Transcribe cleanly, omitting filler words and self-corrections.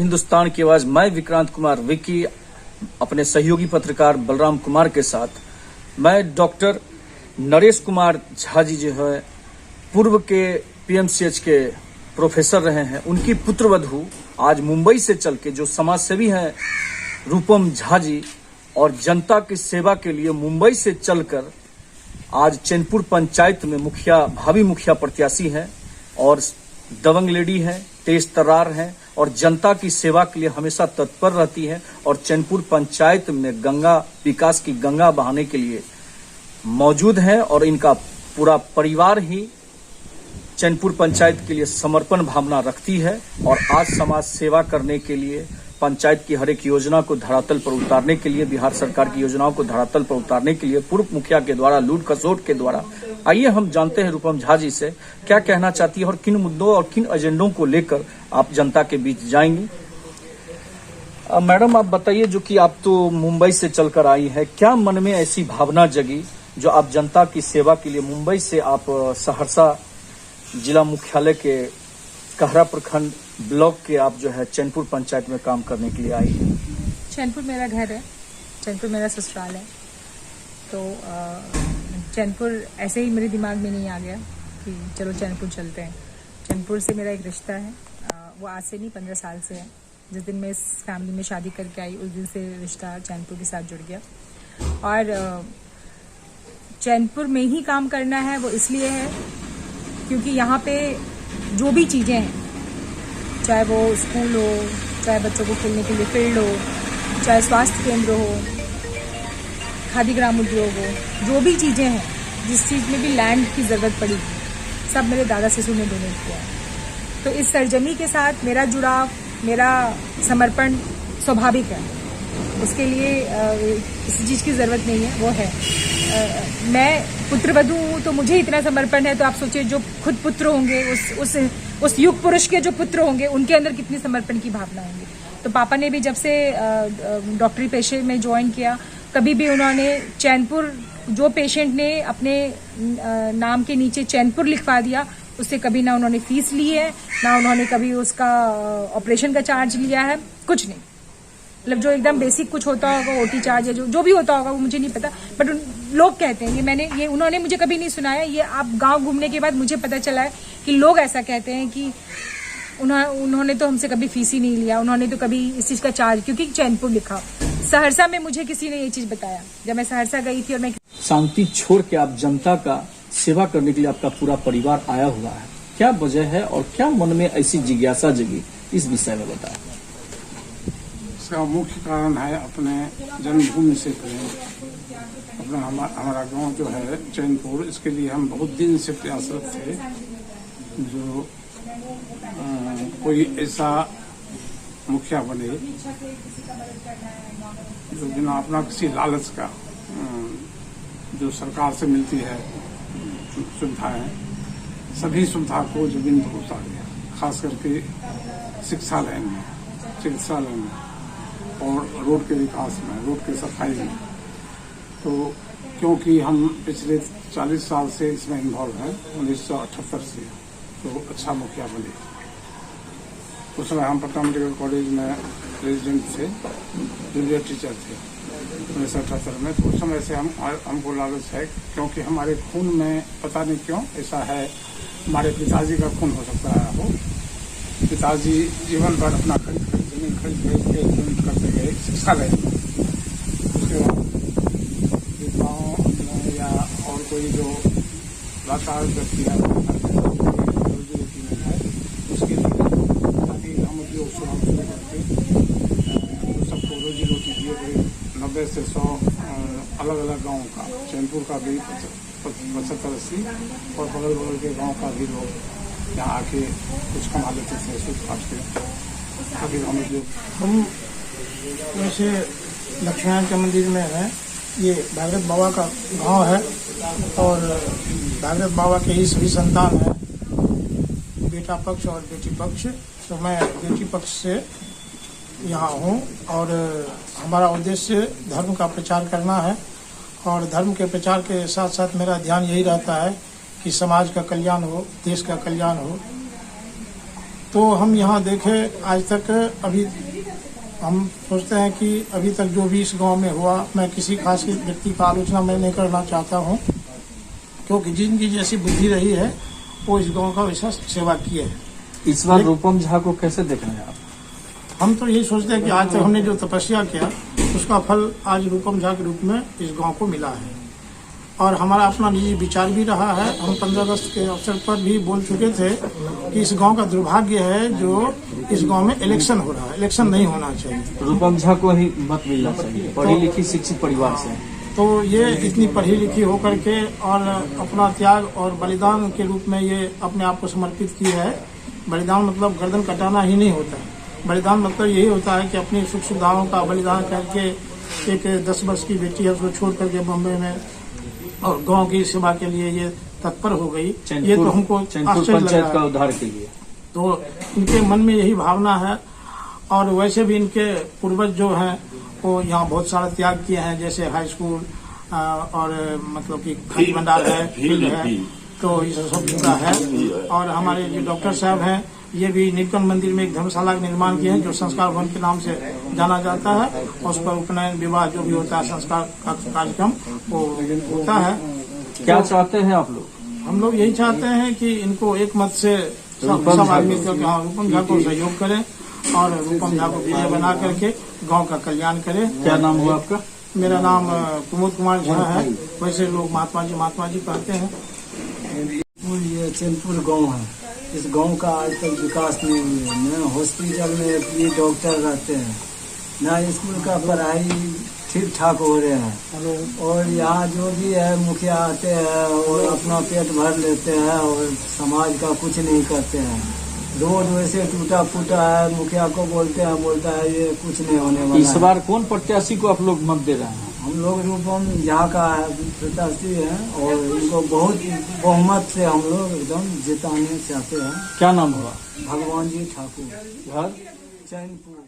हिंदुस्तान की आवाज, मैं विक्रांत कुमार विक्की अपने सहयोगी पत्रकार बलराम कुमार के साथ। मैं डॉक्टर नरेश कुमार झा जी जो है पूर्व के पीएमसीएच के प्रोफेसर रहे हैं, उनकी पुत्रवधू आज मुंबई से चल के, जो समाज सेवी हैं रूपम झा जी, और जनता की सेवा के लिए मुंबई से चलकर आज चैनपुर पंचायत में भावी मुखिया प्रत्याशी हैं और दबंग लेडी है, तेज तर्रार है और जनता की सेवा के लिए हमेशा तत्पर रहती है और चैनपुर पंचायत में गंगा विकास की गंगा बहाने के लिए मौजूद है और इनका पूरा परिवार ही चैनपुर पंचायत के लिए समर्पण भावना रखती है और आज समाज सेवा करने के लिए, पंचायत की हर एक योजना को धरातल पर उतारने के लिए, बिहार सरकार की योजनाओं को धरातल पर उतारने के लिए पूर्व मुखिया के द्वारा, लूट खसोट के द्वारा। आइए हम जानते हैं रूपम झा जी से क्या कहना चाहती है और किन मुद्दों और किन एजेंडों को लेकर आप जनता के बीच जाएंगी। मैडम, आप बताइए, जो कि आप तो मुंबई से चलकर आई है, क्या मन में ऐसी भावना जगी जो आप जनता की सेवा के लिए मुंबई से आप सहरसा जिला मुख्यालय के कहरा प्रखंड ब्लॉक के आप जो है चैनपुर पंचायत में काम करने के लिए आई है? चैनपुर मेरा घर है, चैनपुर मेरा ससुराल है, तो चैनपुर ऐसे ही मेरे दिमाग में नहीं आ गया कि चलो चैनपुर चलते हैं। चैनपुर से मेरा एक रिश्ता है, वो आज से नहीं 15 साल से है। जिस दिन मैं इस फैमिली में शादी करके आई उस दिन से रिश्ता चैनपुर के साथ जुड़ गया और चैनपुर में ही काम करना है वो इसलिए है क्योंकि यहाँ पे जो भी चीज़ें हैं, चाहे वो स्कूल हो, चाहे बच्चों को खेलने के लिए फील्ड हो, चाहे स्वास्थ्य केंद्र हो, खादी ग्राम उद्योग हो, जो भी चीज़ें हैं, जिस चीज़ में भी लैंड की ज़रूरत पड़ी, सब मेरे दादा ससुर ने डोनेट किया है। तो इस सरजमी के साथ मेरा जुड़ाव, मेरा समर्पण स्वाभाविक है। उसके लिए किसी चीज़ की ज़रूरत नहीं है, वो है। मैं पुत्रवधू हूँ तो मुझे इतना समर्पण है, तो आप सोचिए जो खुद पुत्र होंगे, उस युग पुरुष के जो पुत्र होंगे, उनके अंदर कितनी समर्पण की भावना होंगी। तो पापा ने भी जब से डॉक्टरी पेशे में ज्वाइन किया, कभी भी उन्होंने चैनपुर, जो पेशेंट ने अपने नाम के नीचे चैनपुर लिखवा दिया, उससे कभी ना उन्होंने फीस ली है, ना उन्होंने कभी उसका ऑपरेशन का चार्ज लिया है, कुछ नहीं। मतलब जो एकदम बेसिक कुछ होता होगा, ओटी चार्ज या जो भी होता होगा, वो मुझे नहीं पता, बट लोग कहते हैं, ये उन्होंने मुझे कभी नहीं सुनाया। ये आप गांव घूमने के बाद मुझे पता चला है कि लोग ऐसा कहते हैं कि उन्होंने तो हमसे कभी फीस ही नहीं लिया, उन्होंने तो कभी इस चीज़ का चार्ज, क्योंकि चैनपुर लिखा। सहरसा में मुझे किसी ने ये चीज़ बताया जब मैं सहरसा गई थी और मैं शांति छोड़ के आप जनता का सेवा करने के लिए आपका पूरा परिवार आया हुआ है, क्या वजह है और क्या मन में ऐसी जिज्ञासा जगी, इस विषय में बताएं। इसका मुख्य कारण है अपने जन्मभूमि से प्रेम। अपना हमारा गांव जो है चैनपुर, इसके लिए हम बहुत दिन से प्रयासरत थे। जो कोई ऐसा मुखिया बने जो बिना अपना किसी लालच का, जो सरकार से मिलती है सुविधाएं, सभी सुविधा को जमीन पर उतार दिया, खास करके शिक्षा लाइन में, चिकित्सा लाइन में और रोड के विकास में, रोड के सफाई में। तो क्योंकि हम पिछले 40 साल से इसमें इन्वॉल्व हैं, 1978 से, तो अच्छा मुखिया बने। उस समय हम पटना मेडिकल कॉलेज में रेजिडेंट थे, जूनियर टीचर थे 1978 में। तो उस समय से हमको लालच है, क्योंकि हमारे खून में पता नहीं क्यों ऐसा है, हमारे पिताजी का खून हो सकता है वो। पिताजी जीवन भर अपना जमीन खरीद के करते गए शिक्षा गए। उसके बाद गाँव में या और कोई जो लाचार व्यक्ति है, रोजी रोटी में है, उसके लिए ताकि हम उद्योग शुरू करके सबको रोजी रोटी दिए गए। 90 से 100 अलग अलग गाँव का, चैनपुर का भी 75-80 और बगल बगल के गाँव का भी लोग यहाँ आके कुछ कमा लेते थे सूट काट के। हम वैसे लक्ष्मीनारायण के मंदिर में है, ये भागवत बाबा का गांव है और भागवत बाबा के ही सभी संतान हैं, बेटा पक्ष और बेटी पक्ष। तो मैं बेटी पक्ष से यहाँ हूँ और हमारा उद्देश्य धर्म का प्रचार करना है और धर्म के प्रचार के साथ साथ मेरा ध्यान यही रहता है कि समाज का कल्याण हो, देश का कल्याण हो। तो हम यहाँ देखे आज तक अभी हम सोचते हैं कि अभी तक जो भी इस गांव में हुआ, मैं किसी खास व्यक्ति का आलोचना मैं नहीं करना चाहता हूँ, क्योंकि जिनकी जैसी बुद्धि रही है वो इस गांव का वैसा सेवा किए है। इस बार रूपम झा को कैसे देख रहे हैं आप? हम तो यही सोचते हैं कि आज तक हमने जो तपस्या किया उसका फल आज रूपम झा के रूप में इस गांव को मिला है। और हमारा अपना निजी विचार भी रहा है। हम 15 अगस्त के अवसर पर भी बोल चुके थे कि इस गांव का दुर्भाग्य है जो इस गांव में इलेक्शन हो रहा है। इलेक्शन नहीं होना चाहिए। रूपम झा को ही मत मिलना चाहिए, पढ़ी लिखी शिक्षित परिवार से। तो ये इतनी पढ़ी लिखी होकर के और अपना त्याग और बलिदान के रूप में ये अपने आप को समर्पित की है। बलिदान मतलब गर्दन कटाना ही नहीं होता। बलिदान मतलब यही होता है कि अपनी सुख सुविधाओं का बलिदान करके एक 10 वर्ष की बेटी है उसको छोड़ करके बम्बई में और गांव की सेवा के लिए ये तत्पर हो गई। ये तो हमको आश्चर्य लग रहा का है। उद्धार के लिए तो इनके मन में यही भावना है। और वैसे भी इनके पूर्वज जो हैं वो यहाँ बहुत सारा त्याग किए हैं, जैसे हाई स्कूल और मतलब कि खादी भंडार है, फील्ड है, तो ये सब चुका है। और हमारे जो डॉक्टर साहब हैं ये भी नीलकंठ मंदिर में एक धर्मशाला का निर्माण किए हैं जो संस्कार भवन के नाम से जाना जाता है। उस पर उपनयन विवाह जो भी होता है संस्कार का कार्यक्रम वो होता है। क्या चाहते हैं आप लोग? हम लोग यही चाहते हैं कि इनको एक मत से सब आदमी रूपम झा को सहयोग करें और रूपम झा को विजय बना करके गांव का कल्याण करें। क्या नाम हुआ आपका? मेरा नाम प्रमोद कुमार झा है। वैसे लोग महात्मा जी कहते हैं। ये चैनपुर गांव है। इस गांव का आज तक विकास नहीं हुआ है। न हॉस्पिटल में ये डॉक्टर रहते हैं, न स्कूल का पढ़ाई ठीक ठाक हो रहे हैं। और यहाँ जो भी है मुखिया आते हैं और अपना पेट भर लेते हैं और समाज का कुछ नहीं करते हैं। रोड वैसे टूटा फूटा है, मुखिया को बोलता है ये कुछ नहीं होने वाला। इस बार कौन प्रत्याशी को आप लोग मत दे रहे हैं? हम लोग रूपम झा का प्रत्याशी है और इनको बहुत बहुमत से हम लोग एकदम जिताने चाहते हैं। क्या नाम हुआ? भगवान जी ठाकुर, घर चैनपुर।